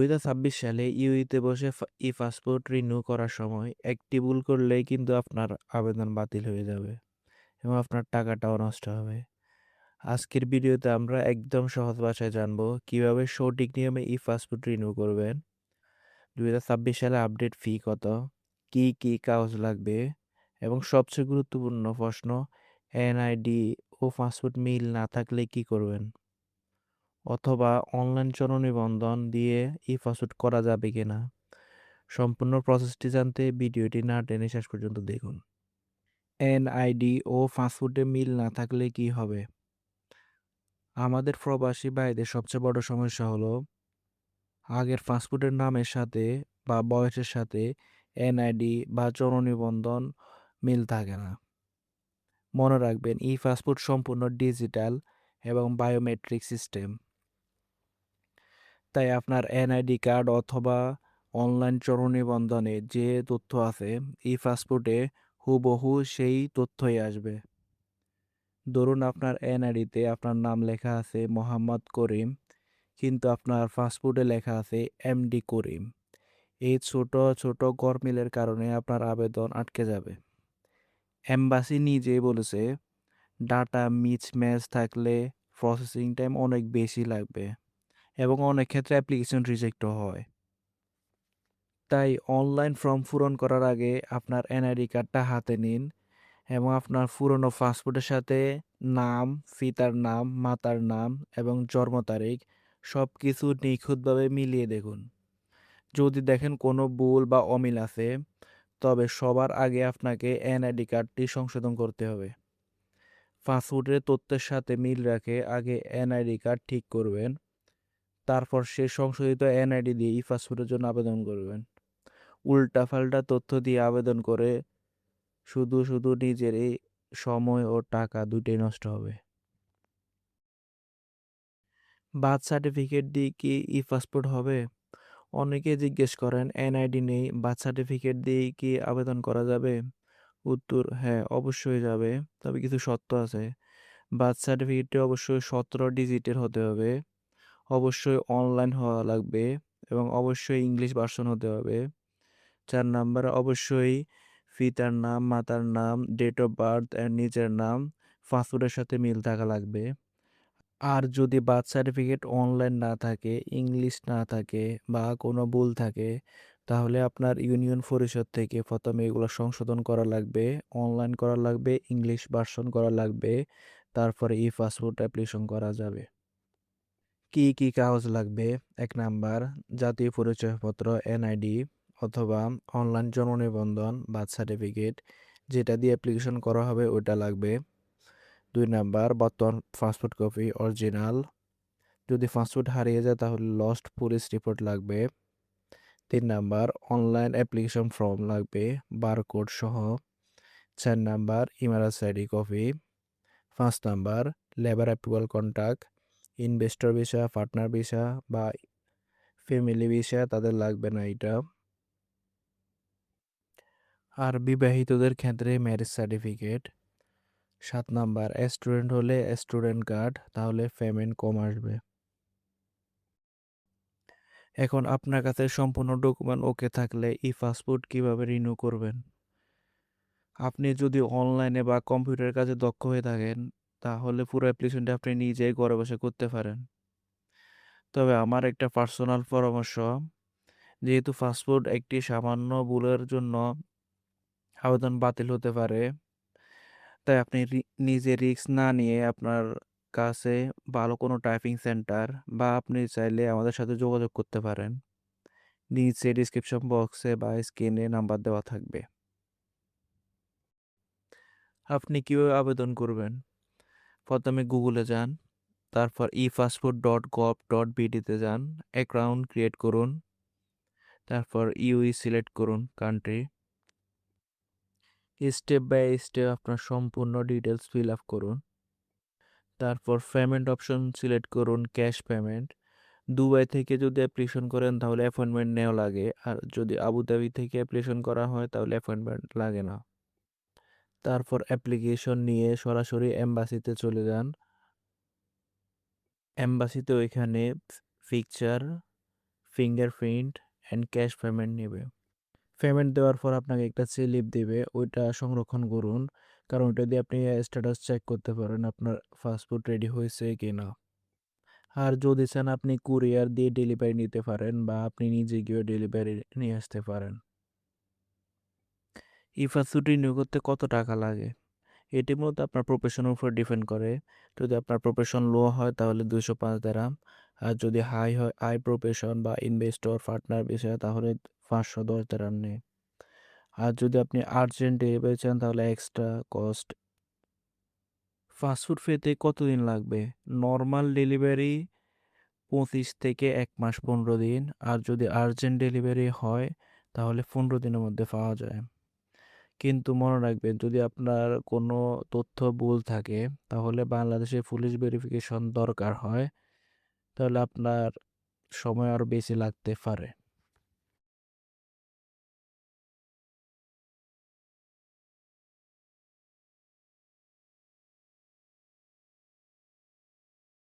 2026 সালে ইউইতে বসে e-passport renew করার সময় একটি ভুল করলেই কিন্তু আপনার আবেদন বাতিল হয়ে যাবে এবং আপনার টাকাটাও নষ্ট হবে। আজকের ভিডিওতে আমরা একদম সহজ ভাষায় জানবো কিভাবে সঠিক নিয়মে ই-পাসপোর্ট রিনিউ করবেন, 2026 সালে আপডেট ফি কত, কি কি কাগজ লাগবে এবং সবচেয়ে গুরুত্বপূর্ণ প্রশ্ন, এনআইডি ও পাসপোর্ট মিল না থাকলে কি করবেন, অথবা অনলাইন জননিবন্ধন দিয়ে ই-পাসপোর্ট করা যাবে কিনা। সম্পূর্ণ প্রসেসটি জানতে ভিডিওটি না টেনে শেষ পর্যন্ত দেখুন। এনআইডি ও পাসপোর্টে মিল না থাকলে কি হবে? আমাদের প্রবাসী ভাইদের সবচেয়ে বড় সমস্যা হলো আগের পাসপোর্টের নামের সাথে বা বয়সের সাথে এনআইডি বা জননিবন্ধন মিল থাকে না। মনে রাখবেন, ই পাসপোর্ট সম্পূর্ণ ডিজিটাল এবং বায়োমেট্রিক সিস্টেম। তাই আপনার এনআইডি কার্ড অথবা অনলাইন জননিবন্ধনে যে তথ্য আছে ই পাসপোর্টে হুবহু সেই তথ্যই আসবে। ধরুন আপনার এনআইডিতে আপনার নাম লেখা আছে মোহাম্মদ করিম, কিন্তু আপনার পাসপোর্টে লেখা আছে এমডি করিম। এই ছোট ছোট গরমিলের কারণে আপনার আবেদন আটকে যাবে। এম্বাসি নিজেই বলেছে ডাটা মিসম্যাচ থাকলে প্রসেসিং টাইম অনেক বেশি লাগবে এবং অনেক ক্ষেত্রে অ্যাপ্লিকেশন রিজেক্টও হয়। তাই অনলাইন ফর্ম পূরণ করার আগে আপনার এনআইডি কার্ডটা হাতে নিন এবং আপনার পুরনো পাসপোর্টের সাথে নাম, পিতার নাম, মাতার নাম এবং জন্ম তারিখ সব কিছু নিখুঁতভাবে মিলিয়ে দেখুন। যদি দেখেন কোনো ভুল বা অমিল আছে, তবে সবার আগে আপনাকে এনআইডি কার্ডটি সংশোধন করতে হবে। পাসপোর্টের তথ্যের সাথে মিল রেখে আগে এনআইডি কার্ড ঠিক করবেন, তারপর সে সংশোধিত এনআইডি দিয়ে ই পাসপোর্টের জন্য আবেদন করবেন। উল্টাপাল্টা তথ্য দিয়ে আবেদন করে শুধু শুধু নিজের এই সময় ও টাকা দুটোই নষ্ট হবে। বার্থ সার্টিফিকেট দিয়ে কি ই পাসপোর্ট হবে? অনেকে জিজ্ঞেস করেন এনআইডি নেই, বার্থ সার্টিফিকেট দিয়ে কি আবেদন করা যাবে? উত্তর হ্যাঁ, অবশ্যই যাবে, তবে কিছু শর্ত আছে। বার্থ সার্টিফিকেটটি অবশ্যই 17 ডিজিটের হতে হবে, অবশ্যই অনলাইন হওয়া লাগবে এবং অবশ্যই ইংলিশ ভার্সন হতে হবে। 4 নাম্বার, অবশ্যই পিতার নাম, মাতার নাম, ডেট অফ বার্থ এন্ড নিজের নাম পাসপোর্টের সাথে মিল থাকা লাগবে। আর যদি বার্থ সার্টিফিকেট অনলাইন না থাকে, ইংলিশ না থাকে বা কোনো ভুল থাকে, তাহলে আপনার ইউনিয়ন পরিষদ থেকে প্রথমে এগুলো সংশোধন করা লাগবে, অনলাইন করা লাগবে, ইংলিশ ভার্সন করা লাগবে, তারপরে ই পাসপোর্ট অ্যাপ্লিকেশন করা যাবে। কি কি কাগজ লাগবে? 1 নাম্বার, জাতীয় পরিচয়পত্র এনআইডি অথবা অনলাইন জন্ম নিবন্ধন বার্থ সার্টিফিকেট, যেটা দিয়ে অ্যাপ্লিকেশন করা হবে ওটা লাগবে। 2 নাম্বার, বর্তমান পাসপোর্ট কপি অরিজিনাল, যদি পাসপোর্ট হারিয়ে যায় তাহলে লস্ট পুলিশ রিপোর্ট লাগবে। 3 নাম্বার, অনলাইন অ্যাপ্লিকেশন ফর্ম লাগবে বারকোড সহ। 4 number, Emirates ID copy. 5 number, labour approval contract, investor visa, partner visa বা ফ্যামিলি ভিসা তাদের লাগবে না এটা। আর বিবাহিতদের ক্ষেত্রে ম্যারেজ সার্টিফিকেট। 7 নাম্বার, স্টুডেন্ট হলে স্টুডেন্ট কার্ড, তাহলে পেমেন্ট কম আসবে। এখন আপনার কাছে সম্পূর্ণ ডকুমেন্ট ওকে থাকলে ই পাসপোর্ট কিভাবে রিনিউ করবেন? আপনি যদি অনলাইনে বা কম্পিউটারের কাজে দক্ষ হয়ে থাকেন, তাহলে পুরো অ্যাপ্লিকেশনটা আপনি নিজেই ঘরে বসে করতে পারেন। তবে আমার একটা পার্সোনাল পরামর্শ, যেহেতু পাসপোর্ট একটি সামান্য ভুলের জন্য আবেদন বাতিল হতে পারে, তাই আপনি নিজে রিস্ক না নিয়ে আপনার কাছে ভালো কোনো টাইপিং সেন্টার বা আপনি চাইলে আমাদের সাথে যোগাযোগ করতে পারেন। নিচে ডিসক্রিপশন বক্সে বা স্ক্রিনে নাম্বার দেওয়া থাকবে। আপনি কিভাবে আবেদন করবেন? প্রথমে গুগলে যান, তারপর ePassport.gov.bd-তে যান, অ্যাকাউন্ট ক্রিয়েট করুন, তারপর ইউই সিলেক্ট করুন কান্ট্রি। স্টেপ বাই স্টেপ আপনার সম্পূর্ণ ডিটেলস ফিল আপ করুন। তারপর পেমেন্ট অপশন সিলেক্ট করুন, ক্যাশ পেমেন্ট। দুবাই থেকে যদি অ্যাপ্লিকেশন করেন তাহলে অ্যাপয়েন্টমেন্ট নেওয়া লাগে, আর যদি আবুধাবি থেকে অ্যাপ্লিকেশন করা হয় তাহলে অ্যাপয়েন্টমেন্ট লাগে না। তারপর অ্যাপ্লিকেশন নিয়ে সরাসরি এম্বাসিতে চলে যান। এম্বাসিতে ওইখানে picture fingerprint and cash payment নেবে। পেমেন্ট দেওয়ার পর আপনাকে একটা স্লিপ দিবে, ওইটা সংরক্ষণ করুন। কারণ ওইটা দিয়ে আপনি স্ট্যাটাস চেক করতে পারেন আপনার পাসপোর্ট রেডি হয়েছে কিনা। আর যদি চান আপনি কুরিয়ার দিয়ে ডেলিভারি নিতে পারেন বা আপনি নিজে গিয়ে ডেলিভারি নিয়ে আসতে পারেন। ই পাসপোর্ট রিনিউ করতে কত টাকা লাগে? এটি মূলত আপনার প্রফেশনের উপর ডিপেন্ড করে। যদি আপনার প্রফেশন লো হয় তাহলে 205 দিরহাম। আর যদি হাই হয়, হাই প্রফেশন বা ইনভেস্টর পার্টনার বিষয়, তাহলে 510 দিরহাম নেয়। আর যদি আপনি আর্জেন্ট ডেলিভারি চান তাহলে এক্সট্রা কস্ট। ফাস্টফুড পেতে কতদিন লাগবে? নর্মাল ডেলিভারি 25 থেকে 1 মাস 15 দিন। আর যদি আর্জেন্ট ডেলিভারি হয় তাহলে 15 দিনের মধ্যে পাওয়া যায়। কিন্তু মনে রাখবেন, যদি আপনার কোনো তথ্য ভুল থাকে তাহলে বাংলাদেশে পুলিশ ভেরিফিকেশন দরকার হয়, তাহলে আপনার সময় আরও বেশি লাগতে পারে।